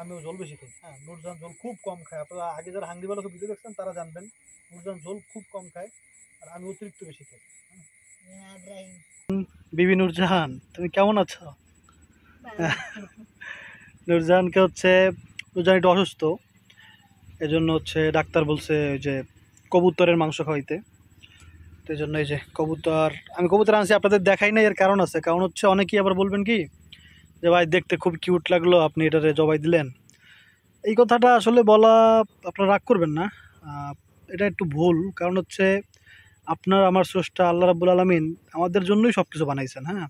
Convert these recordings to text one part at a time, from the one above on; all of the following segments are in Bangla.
আমিও ঝোল বেশি খাই। হ্যাঁ, নুরজান ঝোল খুব কম খায়। আপনারা আগে যারা হাঙ্গি বালকের ভিডিও দেখছেন তারা জানবেন নুরজান ঝোল খুব কম খায়, আর আমি অতিরিক্ত বেশি খাই। বিবি নুরজাহান, তুমি কেমন আছো? নুরজাহানকে হচ্ছে, নুরজাহান একটু অসুস্থ, এজন্য হচ্ছে ডাক্তার বলছে যে কবুতরের মাংস খাওয়াইতে। তো এই জন্য এই যে কবুতর, আমি কবুতর আনছি, আপনাদের দেখাই নাই, এর কারণ আছে। কারণ হচ্ছে অনেকেই আবার বলবেন কি যে ভাই দেখতে খুব কিউট লাগলো, আপনি এটারে জবাই দিলেন। এই কথাটা আসলে বলা, আপনারা রাগ করবেন না, আহ, এটা একটু ভুল। কারণ হচ্ছে আপনার আমার স্রষ্টা আল্লাহ রাব্বুল আলামিন আমাদের জন্যই সব কিছু বানাইছেন। হ্যাঁ,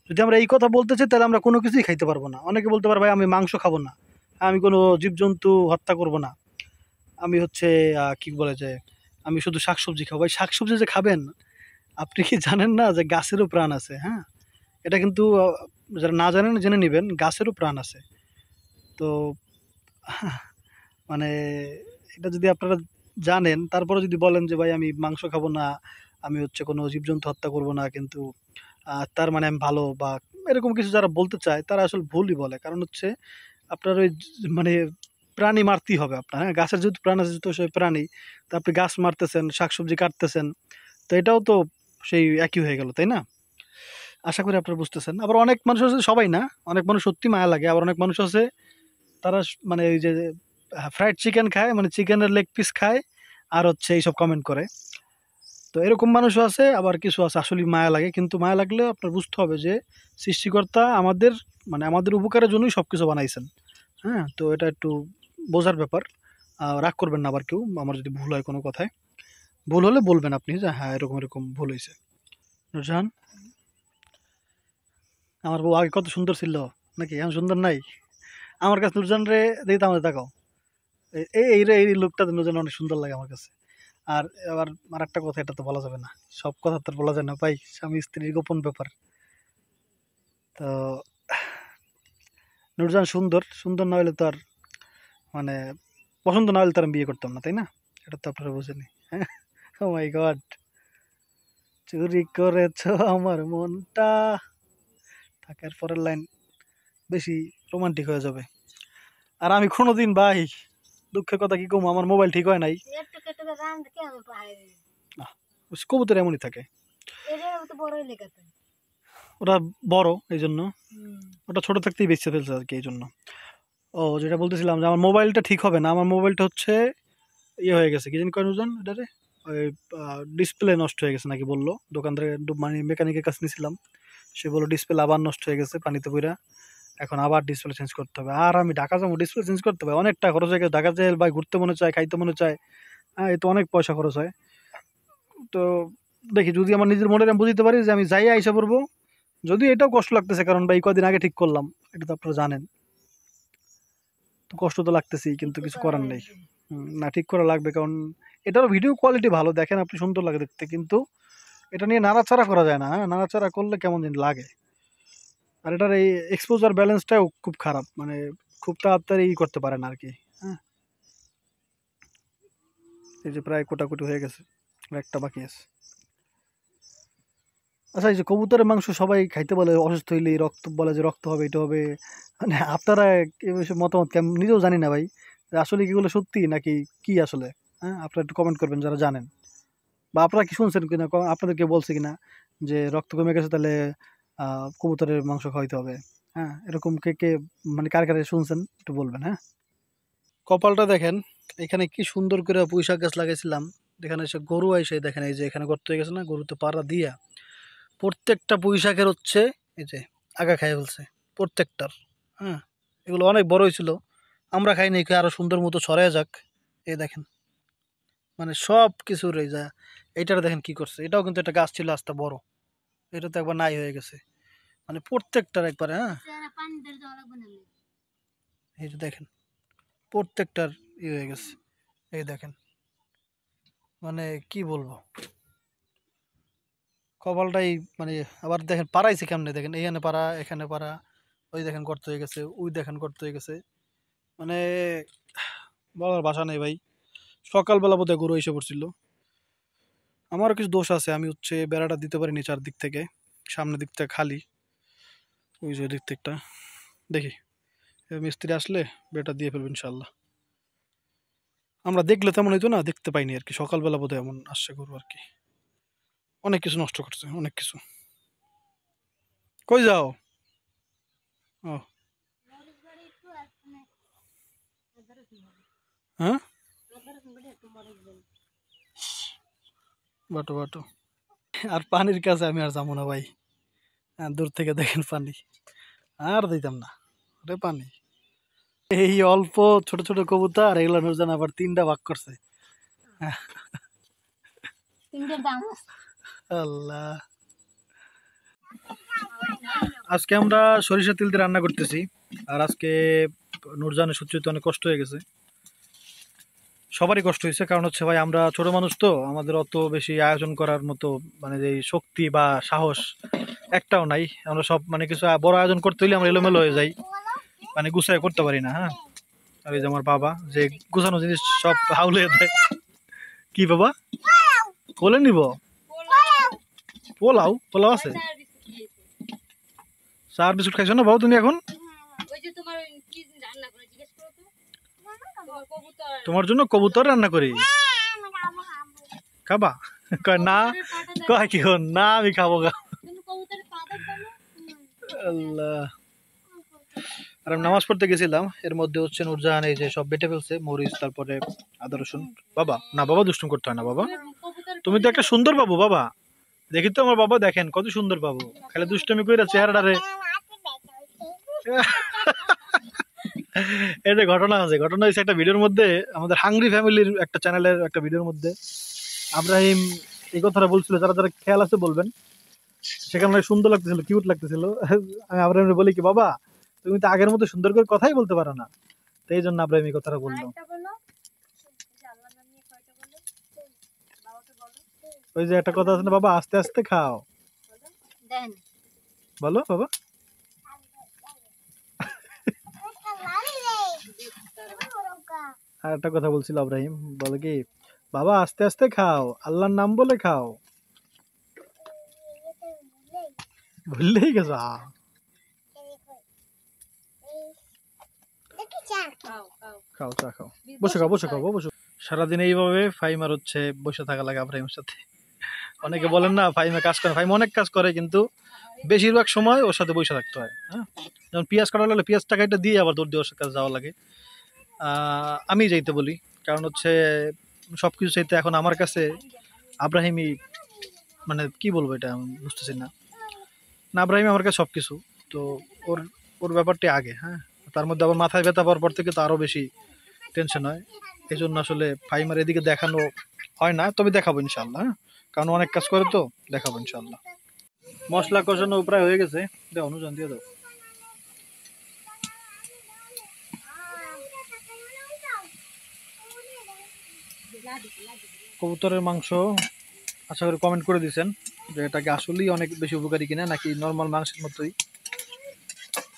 যদি আমরা এই কথা বলতে চাই তাহলে আমরা কোনো কিছুই খাইতে পারবো না। অনেকে বলতে পারে ভাই আমি মাংস খাবো না, আমি কোনো জীবজন্তু হত্যা করব না, আমি হচ্ছে কি বলে যে আমি শুধু শাকসবজি খাবো। ভাই শাকসবজি যে খাবেন, আপনি কি জানেন না যে গাছেরও প্রাণ আছে? হ্যাঁ, এটা কিন্তু যারা না জানেন জেনে নেবেন, গাছেরও প্রাণ আছে। তো মানে এটা যদি আপনারা জানেন, তারপরে যদি বলেন যে ভাই আমি মাংস খাবো না, আমি হচ্ছে কোনো জীবজন্তু হত্যা করব না, কিন্তু তার মানে আমি ভালো, বা এরকম কিছু যারা বলতে চায় তারা আসলে ভুলই বলে। কারণ হচ্ছে আপনার ওই মানে প্রাণী মারতেই হবে আপনার। হ্যাঁ, গাছের যেহেতু প্রাণ আছে, যেহেতু সেই প্রাণী, তো আপনি গাছ মারতেছেন, শাকসবজি কাটতেছেন, তো এটাও তো সেই একই হয়ে গেল, তাই না? আশা করি আপনারা বুঝতেছেন। আবার অনেক মানুষ আছে, সবাই না, অনেক মানুষ সত্যি মায়া লাগে। আবার অনেক মানুষ আছে তারা মানে ওই যে ফ্রাইড চিকেন খায়, মানে চিকেনের লেগ পিস খায়, আর হচ্ছে এইসব কমেন্ট করে। তো এরকম মানুষও আছে, আবার কিছু আছে আসলে মায়া লাগে। কিন্তু মায়া লাগলে আপনার বুঝতে হবে যে সৃষ্টিকর্তা আমাদের, মানে আমাদের উপকারের জন্যই সব কিছু বানাইছেন। হ্যাঁ, তো এটা একটু বোঝার ব্যাপার। রাগ করবেন না আবার কেউ আমার যদি ভুল হয় কোনো কথায়। ভুল হলে বলবেন আপনি যে হ্যাঁ এরকম এরকম ভুল হয়েছে। নুরজাহান, আমার বউ আগে কত সুন্দর ছিল, নাকি এখন সুন্দর নাই? আমার কাছে নুরজাহান রে দেখি তো, আমাদের তাকাও, এই লোকটা নুরজাহান অনেক সুন্দর লাগে আমার কাছে। আর আবার আর একটা কথা, এটা তো বলা যাবে না, সব কথা তো আর বলা যায় না ভাই, স্বামী স্ত্রীর গোপন ব্যাপার। তো নুরজাহান সুন্দর, সুন্দর না হলে তো আর মানে পছন্দ না হলে তো আর আমি বিয়ে করতাম না, তাই না? এটা তো আপনারা বুঝেনি। হ্যাঁ, ও মাই গড, চুরি করেছো আমার মনটা, থাকার পরের লাইন বেশি রোমান্টিক হয়ে যাবে। আর আমি কোনোদিন ভাই, দুঃখের কথা কি কম, আমার মোবাইল ঠিক হয় নাই। না, কবুতর এমনই থাকে, ওরা বড় এই জন্য, ওটা ছোট থাকতেই বেঁচে ফেলছে আর কি, এই জন্য। ও, যেটা বলতেছিলাম যে আমার মোবাইলটা ঠিক হবে না। আমার মোবাইলটা হচ্ছে ইয়ে হয়ে গেছে, কি জানি কয় নুরজান এটারে, ওই ডিসপ্লে নষ্ট হয়ে গেছে নাকি বললো দোকানদারে, মানে মেকানিকের কাছে নিয়েছিলাম। সে বললো ডিসপ্লে আবার নষ্ট হয়ে গেছে পানিতে পইরা, এখন আবার ডিসপ্লে চেঞ্জ করতে হবে। আর আমি ঢাকা যাবো, ডিসপ্লে চেঞ্জ করতে হবে, অনেক টাকা খরচ হয়ে গেছে। ঢাকা যেয়ে ভাই ঘুরতে মনে চায়, খাইতে মনে চায়, হ্যাঁ, এ তো অনেক পয়সা খরচ হয়। তো দেখি যদি আমার নিজের মনে আমি বুঝতে পারি যে আমি যাই আইসা পড়বো, যদি এটাও কষ্ট লাগতেছে, কারণ ভাই কদিন আগে ঠিক করলাম, এটা তো আপনারা জানেন। তো কষ্ট তো লাগতেছেই, কিন্তু কিছু করার নেই। না, ঠিক করা লাগবে, কারণ এটারও ভিডিও কোয়ালিটি ভালো, দেখেন আপনি, সুন্দর লাগে দেখতে, কিন্তু এটা নিয়ে নাড়াচাড়া করা যায় না। হ্যাঁ, নাড়াচাড়া করলে কেমন যেন লাগে। আর এটার এই এক্সপোজার ব্যালেন্সটাও খুব খারাপ, মানে খুব তাড়াতাড়ি করতে পারে না আর কি। হ্যাঁ, এই যে প্রায় কোটাকুটি হয়ে গেছে, আর একটা বাকি আছে। আচ্ছা, এই যে কবুতরের মাংস সবাই খাইতে বলে, অসুস্থ হইলে রক্ত, বলে যে রক্ত হবে, এটা হবে, মানে আপনারা এ বিষয়ে মতামত কেমন? নিজেও জানি না ভাই, যে আসলে কি এগুলো সত্যি নাকি কি আসলে। হ্যাঁ, আপনারা একটু কমেন্ট করবেন যারা জানেন, বা আপনারা কি শুনছেন কিনা, আপনাদের কেউ বলছে কিনা যে রক্ত কমে গেছে তাহলে কবুতরের মাংস খাওয়াইতে হবে। হ্যাঁ, এরকম কে কে, মানে কার কারে শুনছেন একটু বলবেন। হ্যাঁ, কপালটা দেখেন, এখানে কি সুন্দর করে পুঁইশাক গাছ লাগাইছিলাম, এখানে এসে গরু এসে দেখেন, এই যে এখানে গর্ত হয়ে গেছে না, গরুতে পাড়া দিয়া প্রত্যেকটা পুঁইশাকের হচ্ছে এই যে আগা খাই ফেলছে প্রত্যেকটার। হ্যাঁ, এগুলো অনেক বড় হয়েছিল, আমরা খাই নাই, আরো সুন্দর মতো ছড়ায় যাক। এই দেখেন, মানে সব কিছুর এই যা, এইটার দেখেন কি করছে, এটাও কিন্তু একটা গাছ ছিল আস্তে বড়, এটা তো একবার নাই হয়ে গেছে, মানে প্রত্যেকটার একবারে। হ্যাঁ, এই যে দেখেন প্রত্যেকটার হয়ে গেছে, এই দেখেন, মানে কি বলবো, কপালটাই, মানে আবার দেখেন পাড়াইছে কেমনে, দেখেন এখানে পাড়া, এখানে পাড়া, ওই দেখেন গর্ত হয়ে গেছে, ওই দেখেন গর্ত হয়ে গেছে, মানে বলার ভাষা নেই ভাই। সকালবেলা বোধহয় গরু এসে পড়ছিল। আমারও কিছু দোষ আছে, আমি হচ্ছে বেড়াটা দিতে পারিনি চারদিক থেকে, সামনের দিকটা খালি, ওই যে দিক থেকে দেখি, মিস্ত্রি আসলে বিয়েটা দিয়ে ফেলবো ইনশাল্লাহ। আমরা দেখলে তেমন হইতো না, দেখতে পাইনি আর কি, সকালবেলা বোধহয় এমন আসছে গরু আর কি। অনেক কিছু নষ্ট করছে, অনেক কিছু। কই যাও? ও হ্যাঁ, বাটো বাটো। আর পানির কাছে আমি আর যাবো না ভাই। হ্যাঁ, দূর থেকে দেখেন পানি, আর দিতাম না। ওরে পানি, এই অল্প ছোট ছোট কবুতর এগুলো নুরজান আবার 3টা ভাগ করছে। আল্লাহ, আজকে আমরা সরিষা তেল দিয়ে রান্না করতেছি। আর আজকে নুরজানের সত্যি অনেক কষ্ট হয়ে গেছে, সবারই কষ্ট হয়েছে। কারণ হচ্ছে ভাই আমরা ছোট মানুষ তো, আমাদের অত বেশি আয়োজন করার মতো মানে যে শক্তি বা সাহস একটাও নাই। আমরা সব মানে কিছু বড় আয়োজন করতে হইলে আমরা এলোমেলো হয়ে যাই, মানে গুছায় করতে পারি না। হ্যাঁ, আর এই যে আমার বাবা যে গুছানো জিনিস সব হাউলে দেয়। কি বাবা কোলে নিব? পোলাও, পোলাও আছে? চার বিস্কুট খাইছো না বাবু তুমি এখন? তোমার জন্য কবুতর রান্না করি, খাবা? কয় না, কয় কি না আমি খাবো গা। আল্লাহ, আর আমি নামাজ পড়তে গেছিলাম, এর মধ্যে হচ্ছে নুরজাহান এই যে সব বেটে ফেলছে মরিচ, তারপরে আদা রসুন। বাবা না, বাবা দুষ্টুম করতে হয় না বাবা, তুমি তো একটা সুন্দর বাবু বাবা। দেখি তো আমার বাবা, দেখেন কত সুন্দর বাবু, খালি দুষ্টমি কইরা চেহারাটারে। এই যে ঘটনা আছে, ঘটনা হয়েছে একটা ভিডিওর মধ্যে, আমাদের হাংরি ফ্যামিলির একটা চ্যানেলের একটা ভিডিওর মধ্যে আব্রাহিম এই কথাটা বলছিল, যারা যারা খেয়াল আছে বলবেন। সেখানে অনেক সুন্দর লাগতেছিল, কিউট লাগতেছিল। আমি আব্রাহিমকে বলি কি, বাবা তুমি তো আগের মতো সুন্দর করে কথাই বলতে পারো না। তো এই জন্য আব্রাহিম এই কথাটা বললো। ওই যে একটা কথা আছে না, বাবা আস্তে আস্তে খাও, বলো বাবা। আর একটা কথা বলছিল আব্রাহিম, বলে কি, বাবা আস্তে আস্তে খাও, আল্লাহর নাম বলে খাও। ভুললেই গেছো? খাও চা খাও, বসে খাও, বসে খাও, বসে। সারাদিন এইভাবে ফাইমার হচ্ছে বসে থাকা লাগে আব্রাহিমের সাথে। অনেকে বলেন না ফাইমে কাজ করে, ফাইম অনেক কাজ করে কিন্তু বেশিরভাগ সময় ওর সাথে বসে থাকতে হয়। হ্যাঁ, যেমন পেঁয়াজ কাটা লাগলে পেঁয়াজ টাকাটা দিয়ে আবার দৌড় দিয়ে ওর কাছে যাওয়া লাগে। আমি যাইতে বলি, কারণ হচ্ছে সবকিছু চাইতে এখন আমার কাছে আব্রাহিমই, মানে কি বলবো এটা আমি বুঝতেছি না। না, আব্রাহিম আমার কাছে সবকিছু। তো ওর ওর ব্যাপারটি আগে। হ্যাঁ, তার মধ্যে আবার মাথায় ব্যথা পাওয়ার পর থেকে তো আরো বেশি টেনশন হয়। এই জন্য আসলে ফাইমার এদিকে দেখানো হয় না, তবে দেখাবো ইনশাল্লাহ। হ্যাঁ, কারণ অনেক কাজ করে তো, দেখাবো ইনশাল্লাহ। মশলা কষানো প্রায় হয়ে গেছে, দাও অনুযান দিয়ে দাও। কবুতরের মাংস আশা করি কমেন্ট করে দিয়েছেন যে এটাকে আসলেই অনেক বেশি উপকারী কিনা, নাকি নর্মাল মাংসের মতোই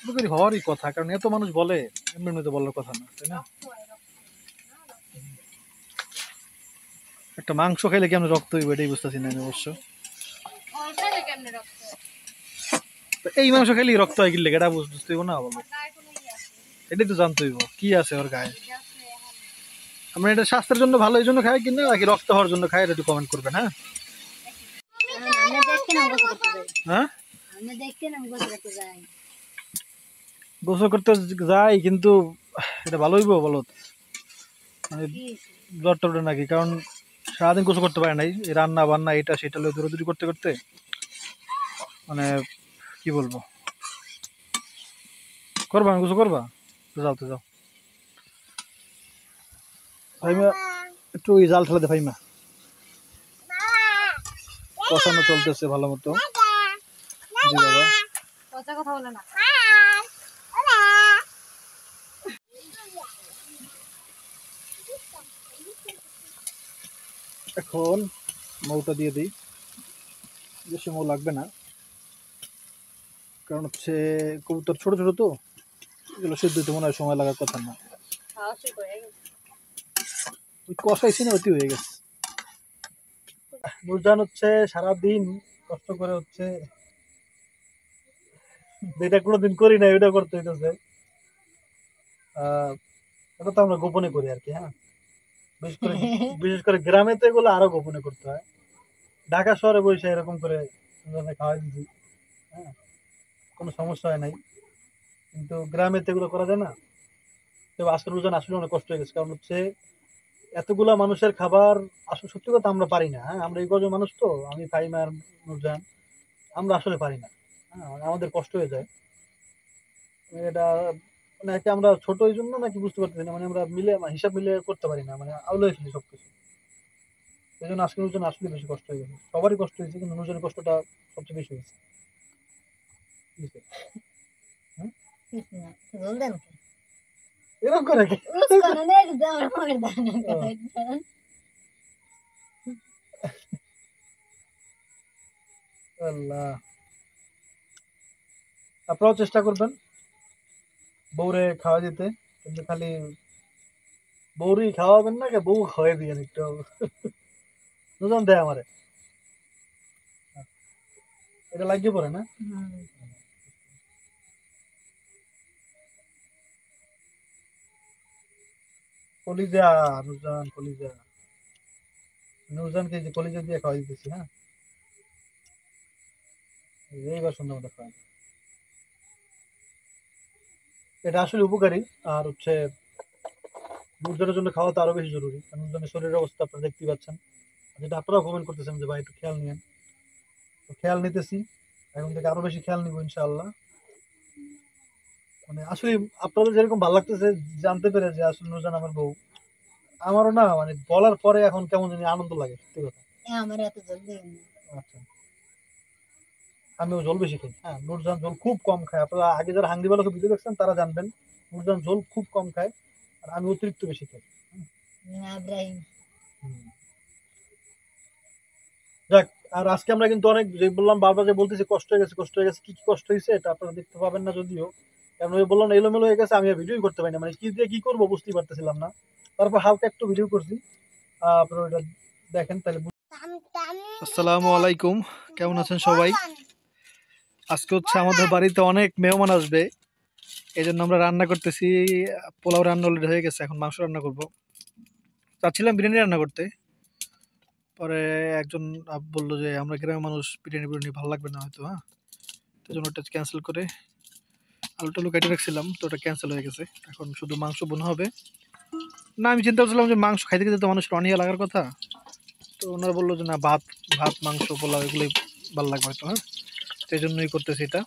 উপকারী হওয়ারই কথা, কারণ এত মানুষ বলে, এমনি তো বলার কথা না, তাই না? একটা মাংস খাইলে কেমন রক্ত হইবে এটাই বুঝতেছি না আমি অবশ্য। তো এই মাংস খাইলে রক্ত হয় কিনলে এটা বুঝতে হইব না, বলো এটাই তো জানতে হইব কি আছে ওর গায়ে। আমরা এটা স্বাস্থ্যের জন্য ভালো এই জন্য খাই কিনা, নাকি রক্ত হওয়ার জন্য খাই, এটা একটু কমেন্ট করবেন। হ্যাঁ হ্যাঁ, গোসল করতে যাই কিন্তু এটা ভালো হইব বলো, মানে জ্বর টর নাকি? কারণ সারাদিন গোসল করতে পারে নাই, এই রান্না বান্না এটা সেটা লয়ে দৌড়াদৌড়ি করতে করতে মানে কি বলবো। করবা গোসল করবা? তো যাও, তো যাও ফাইমা, একটু ওই জাল ঠেলা দে ফাইমা। কষানো চলতেছে ভালো মতো। জি বাবা, কথা বলে না। এখন মৌটা দিয়ে দিই, বেশি মৌ লাগবে না, কারণ হচ্ছে কবুতর ছোট ছোট তো, এগুলো সিদ্ধ হতে মনে হয় সময় লাগার কথা না। ওই কষাইছি না, ওইটি হয়ে গেছে। নুরজান হচ্ছে সারাদিন কষ্ট করে হচ্ছে, যেটা কোনোদিন করি না ওইটা করতে হইতেছে। আহ, এটা তো আমরা গোপনে করি আর কি। হ্যাঁ, বিশেষ করে বিশেষ করে গ্রামে তো এগুলো আরো গোপনে করতে হয়। ঢাকা শহরে বসে এরকম করে দুজনে খাওয়াই দিছি। হ্যাঁ, কোনো সমস্যা হয় নাই, কিন্তু গ্রামে তো এগুলো করা যায় না। তো আজকের রোজান আসলে অনেক কষ্ট হয়ে গেছে, কারণ হচ্ছে এতগুলা মানুষের খাবার আসলে সত্যি কথা আমরা পারি না। হ্যাঁ, আমরা এই কজন মানুষ তো, আমি ফাইম আর নুরজান, আমরা আসলে পারি না। হ্যাঁ, আমাদের কষ্ট হয়ে যায় এটা। মানে একে আমরা ছোট এই জন্য নাকি বুঝতে পারতেছি না, মানে আমরা মিলে হিসাব মিলে করতে পারি না, মানে আউলে ফেলি সবকিছু। এই জন্য আজকে নুরজান আসলে বেশি কষ্ট হয়ে গেছে, সবারই কষ্ট হয়েছে, কিন্তু নুরজানের কষ্টটা সবচেয়ে বেশি হয়েছে। বুঝতে? হ্যাঁ? এরকম করে কি? ও, আল্লাহ। আপনারাও চেষ্টা করবেন বউরে খাওয়া দিতে, কিন্তু খালি বউরই খাওয়াবেন না, বউ খাওয়াই দিয়েন একটু। দুজন দেয় আমারে, এটা লাগিয়ে পড়ে না। কলিজা, নুরজান কলিজা, নুরজানকে এই যে কলিজা দিয়ে খাওয়াই দিতেছি। হ্যাঁ, এইবার সুন্দর মতো খাওয়াই। এটা আসলে উপকারী। আর হচ্ছে নুরজানের জন্য খাওয়া তো আরো বেশি জরুরি, কারণ নুরজানের শরীরের অবস্থা আপনারা দেখতেই পাচ্ছেন। যেটা আপনারাও কমেন্ট করতেছেন যে ভাই একটু খেয়াল নিয়েন, তো খেয়াল নিতেছি, এখন থেকে আরো বেশি খেয়াল নিবো ইনশাআল্লাহ। মানে আসলে আপনাদের যেরকম ভালো লাগতেছে জানতে পেরে যে আসলে নুরজান আমার বউ, আমারও না মানে বলার পরে এখন কেমন জানি আনন্দ লাগে, সত্যি কথা। আচ্ছা, আমিও ঝোল বেশি খাই। হ্যাঁ, নুরজান ঝোল খুব কম খায়। আপনারা আগে যারা হাঙ্গি বালকের ভিডিও দেখছেন তারা জানবেন নুরজান ঝোল খুব কম খায়, আর আমি অতিরিক্ত বেশি খাই। হুম। যাক, আর আজকে আমরা কিন্তু অনেক যে বললাম বারবার যে বলতেছি কষ্ট হয়ে গেছে কষ্ট হয়ে গেছে, কি কি কষ্ট হয়েছে এটা আপনারা দেখতে পাবেন না যদিও, কারণ ওই বললাম না, এলোমেলো হয়ে গেছে, আমি আর ভিডিওই করতে পারি না, মানে কি দিয়ে কি করবো বুঝতেই পারতেছিলাম না। তারপর হালকা একটু ভিডিও করছি, আপনারা ওটা দেখেন তাহলে আসসালামু আলাইকুম, কেমন আছেন সবাই? আজকে হচ্ছে আমাদের বাড়িতে অনেক মেহমান আসবে, এই জন্য আমরা রান্না করতেছি। পোলাও রান্না অলরেডি হয়ে গেছে, এখন মাংস রান্না করব। চাচ্ছিলাম বিরিয়ানি রান্না করতে, পরে একজন বললো যে আমরা গ্রামের মানুষ, বিরিয়ানি বিরিয়ানি ভালো লাগবে না হয়তো। হ্যাঁ, তো জন্য ওটা ক্যান্সেল করে আলু টালু কেটে রাখছিলাম, তো ওটা ক্যান্সেল হয়ে গেছে। এখন শুধু মাংস বোনা হবে। না, আমি চিন্তা করছিলাম যে মাংস খাইতে খেতে তো মানুষের অনীহা লাগার কথা, তো ওনারা বললো যে না, ভাত ভাত মাংস পোলাও এগুলোই ভালো লাগবে হয়তো। হ্যাঁ, সেই জন্যই করতেছি এটা।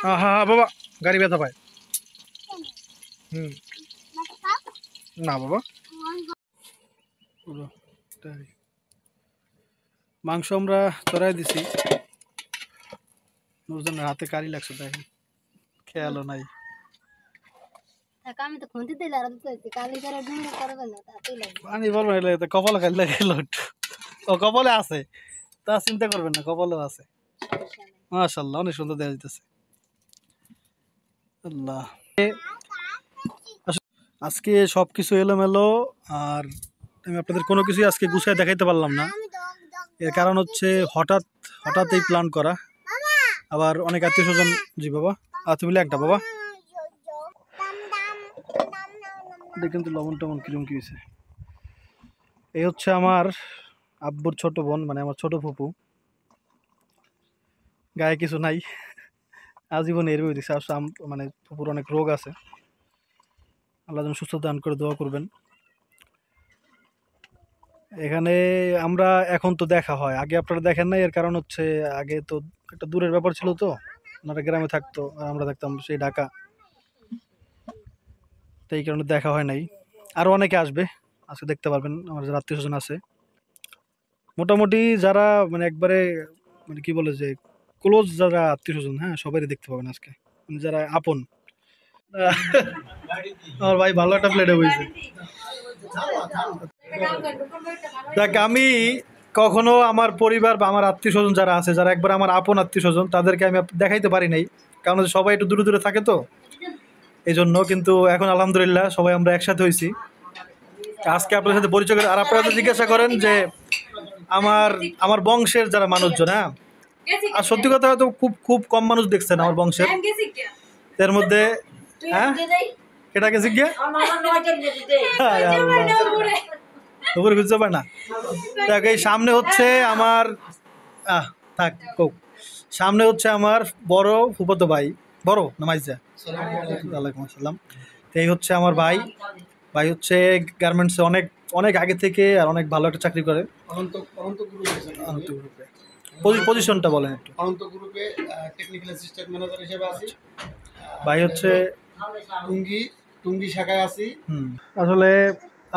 হ্যাঁ হ্যাঁ হ্যাঁ বাবা, গাড়ি ব্যথা পায়। হুম, না বাবা, পুরো তাই। মাংস আমরা চড়াই দিছি, নুরজানের হাতে কারি লাগছে, দেখেন খেয়ালও নাই। আমি তো খুঁজতে দিলে আর দিতে কালি করে ডুমরে করবে না তাতেই লাগবে। পানি বলবো না, এটা কপালে খাইলে লাগলো একটু। ও কপালে আছে, তা চিন্তা করবেন না, কপালেও আছে। মাশাআল্লাহ, অনেক সুন্দর দেখা যাইতেছে। আল্লাহ, আজকে সবকিছু এলোমেলো, আর আমি আপনাদের কোনো কিছুই আজকে গুছিয়ে দেখাইতে পারলাম না। এর কারণ হচ্ছে হঠাৎ হঠাৎ এই প্ল্যান করা, আবার অনেক আত্মীয় স্বজন। জি বাবা, তুমি একটা বাবা, দেখেন তো লবণ টবণ কিরম কি হয়েছে। এই হচ্ছে আমার আব্বুর ছোট বোন, মানে আমার ছোট ফুপু, গায়ে কিছু নাই, আজীবন এরবে দিচ্ছে। মানে ফুপুর অনেক রোগ আছে, আল্লাহ যেন সুস্থ দান করে দোয়া করবেন। এখানে আমরা এখন তো দেখা হয়, আগে আপনারা দেখেন না, এর কারণ হচ্ছে আগে তো একটা দূরের ব্যাপার ছিল, তো ওনারা গ্রামে থাকতো আর আমরা থাকতাম সেই ঢাকা, তো এই কারণে দেখা হয় নাই। আরো অনেকে আসবে, আজকে দেখতে পারবেন আমার যারা আত্মীয় স্বজন আছে, মোটামুটি যারা মানে একবারে মানে কি বলে যে ক্লোজ যারা আত্মীয় স্বজন, হ্যাঁ সবাই দেখতে পাবেন আজকে, মানে যারা আপন। আমার ভাই ভালো একটা প্লেটে হয়েছে। দেখ, আমি কখনো আমার পরিবার বা আমার আত্মীয় স্বজন যারা আছে, যারা একবার আমার আপন আত্মীয় স্বজন, তাদেরকে আমি দেখাইতে পারি নাই, কারণ হচ্ছে সবাই একটু দূরে দূরে থাকে তো, এই জন্য। কিন্তু এখন আলহামদুলিল্লাহ সবাই আমরা একসাথে হয়েছি, আজকে আপনার সাথে পরিচয় করে। আর আপনারা তো জিজ্ঞাসা করেন যে আমার আমার বংশের যারা মানুষজন, হ্যাঁ আর সত্যি কথা হয়তো খুব খুব কম মানুষ দেখছেন আমার বংশের, এর মধ্যে হ্যাঁ কেটা গেছে গিয়া উপরে খুঁজতে পারে না। দেখ এই সামনে হচ্ছে আমার থাক কোক, সামনে হচ্ছে আমার বড় ফুফাতো ভাই, বড় নামাইজা, ওয়ালাইকুম আসসালাম। তো এই হচ্ছে আমার ভাই, ভাই হচ্ছে গার্মেন্টসে অনেক অনেক আগে থেকে আর অনেক ভালো একটা চাকরি করে। অনন্ত গ্রুপে পজিশনটা বলেন একটু। অনন্ত গ্রুপে টেকনিক্যাল অ্যাসিস্ট্যান্ট ম্যানেজার হিসেবে আছি। ভাই হচ্ছে টুঙ্গি শাখায় আছি। আসলে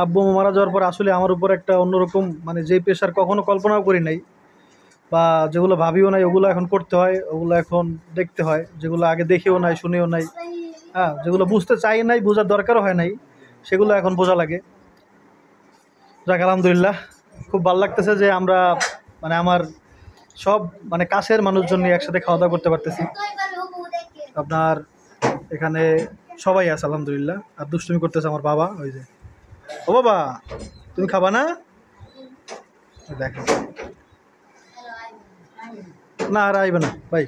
আব্বু মারা যাওয়ার পর আসলে আমার উপর একটা অন্যরকম মানে যে প্রেশার কখনো কল্পনাও করি নাই, বা যেগুলো ভাবিও নাই ওগুলো এখন করতে হয়, ওগুলো এখন দেখতে হয়, যেগুলো আগে দেখেও নাই শুনেও নাই, হ্যাঁ যেগুলো বুঝতে চাই নাই, বোঝার দরকারও হয় নাই, সেগুলো এখন বোঝা লাগে। যাক আলহামদুলিল্লাহ, খুব ভালো লাগতেছে যে আমরা মানে আমার সব মানে কাছের মানুষজন নিয়ে একসাথে খাওয়া দাওয়া করতে পারতেছি। আপনার এখানে সবাই আছে আলহামদুলিল্লাহ। আর দুষ্টুমি করতেছে আমার বাবা, ওই যে ও বাবা তুমি খাবা না, দেখো না আর আইবে না ভাই।